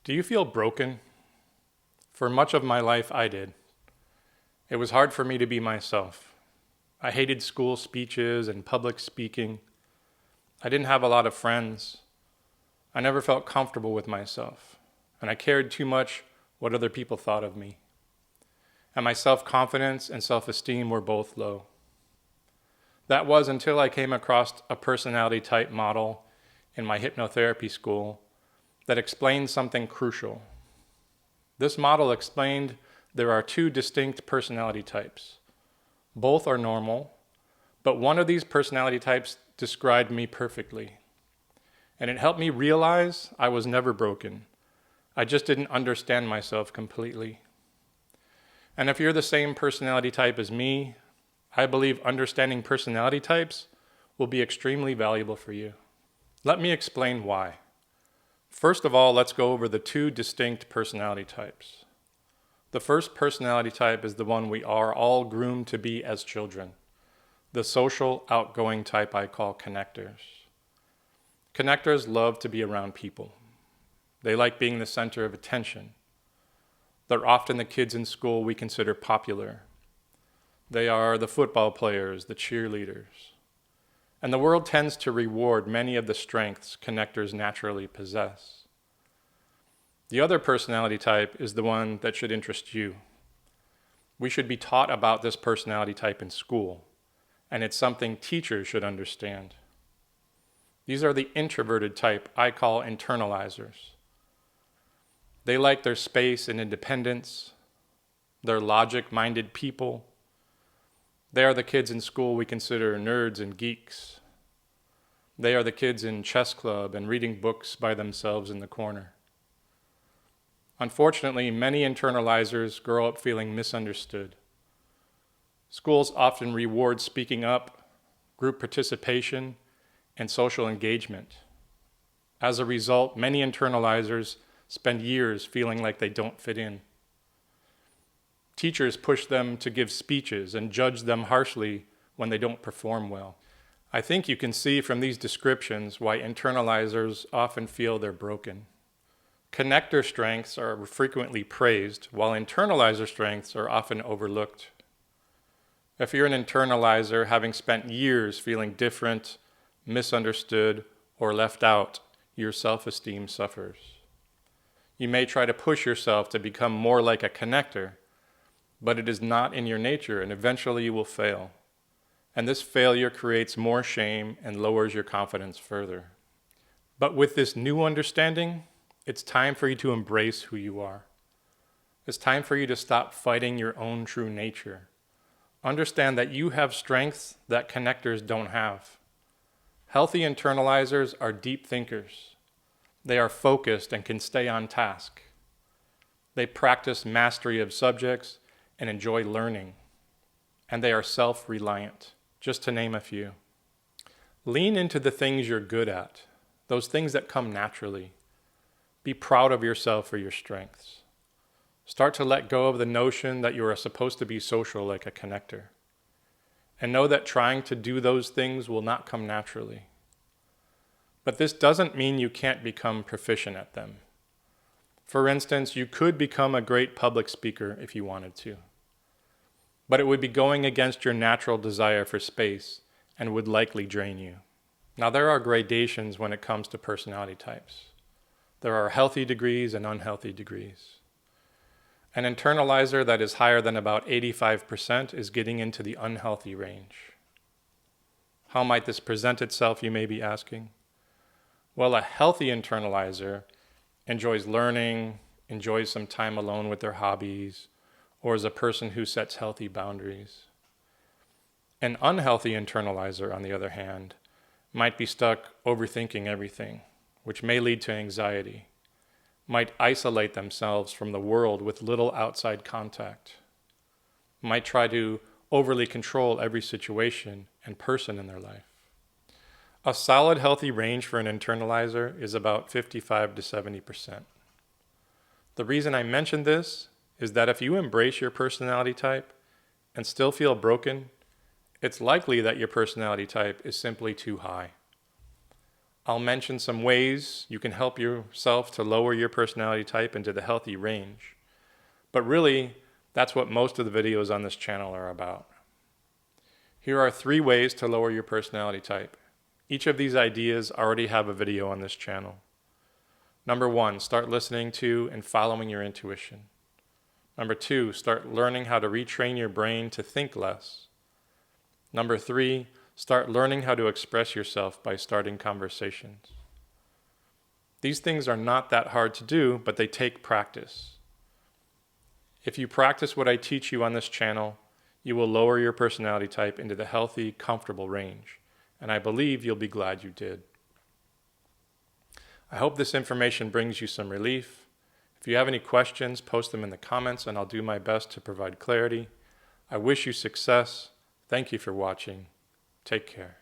Do you feel broken? For much of my life, I did. It was hard for me to be myself. I hated school speeches and public speaking. I didn't have a lot of friends. I never felt comfortable with myself, and I cared too much what other people thought of me. And my self-confidence and self-esteem were both low. That was until I came across a personality type model in my hypnotherapy school that explained something crucial. This model explained there are two distinct personality types. Both are normal, but one of these personality types described me perfectly. And it helped me realize I was never broken. I just didn't understand myself completely. And if you're the same personality type as me, I believe understanding personality types will be extremely valuable for you. Let me explain why. First of all, let's go over the two distinct personality types. The first personality type is the one we are all groomed to be as children, the social, outgoing type I call connectors. Connectors love to be around people. They like being the center of attention. They're often the kids in school we consider popular. They are the football players, the cheerleaders. And the world tends to reward many of the strengths connectors naturally possess. The other personality type is the one that should interest you. We should be taught about this personality type in school, and it's something teachers should understand. These are the introverted type I call internalizers. They like their space and independence. They're logic-minded people. They are the kids in school we consider nerds and geeks. They are the kids in chess club and reading books by themselves in the corner. Unfortunately, many internalizers grow up feeling misunderstood. Schools often reward speaking up, group participation, and social engagement. As a result, many internalizers spend years feeling like they don't fit in. Teachers push them to give speeches and judge them harshly when they don't perform well. I think you can see from these descriptions why internalizers often feel they're broken. Connector strengths are frequently praised, while internalizer strengths are often overlooked. If you're an internalizer having spent years feeling different, misunderstood, or left out, your self-esteem suffers. You may try to push yourself to become more like a connector, but it is not in your nature, and eventually you will fail. And this failure creates more shame and lowers your confidence further. But with this new understanding, it's time for you to embrace who you are. It's time for you to stop fighting your own true nature. Understand that you have strengths that connectors don't have. Healthy internalizers are deep thinkers. They are focused and can stay on task. They practice mastery of subjects and enjoy learning. And they are self-reliant, just to name a few. Lean into the things you're good at, those things that come naturally. Be proud of yourself for your strengths. Start to let go of the notion that you are supposed to be social like a connector. And know that trying to do those things will not come naturally. But this doesn't mean you can't become proficient at them. For instance, you could become a great public speaker if you wanted to. But it would be going against your natural desire for space and would likely drain you. Now, there are gradations when it comes to personality types. There are healthy degrees and unhealthy degrees. An internalizer that is higher than about 85% is getting into the unhealthy range. How might this present itself, you may be asking? Well, a healthy internalizer enjoys learning, enjoys some time alone with their hobbies, or is a person who sets healthy boundaries. An unhealthy internalizer, on the other hand, might be stuck overthinking everything, which may lead to anxiety, might isolate themselves from the world with little outside contact, might try to overly control every situation and person in their life. A solid, healthy range for an internalizer is about 55 to 70%. The reason I mention this is that if you embrace your personality type and still feel broken, it's likely that your personality type is simply too high. I'll mention some ways you can help yourself to lower your personality type into the healthy range. But really, that's what most of the videos on this channel are about. Here are 3 ways to lower your personality type. Each of these ideas already have a video on this channel. Number 1, start listening to and following your intuition. Number 2, start learning how to retrain your brain to think less. Number 3, start learning how to express yourself by starting conversations. These things are not that hard to do, but they take practice. If you practice what I teach you on this channel, you will lower your personality type into the healthy, comfortable range, and I believe you'll be glad you did. I hope this information brings you some relief. If you have any questions, post them in the comments and I'll do my best to provide clarity. I wish you success. Thank you for watching. Take care.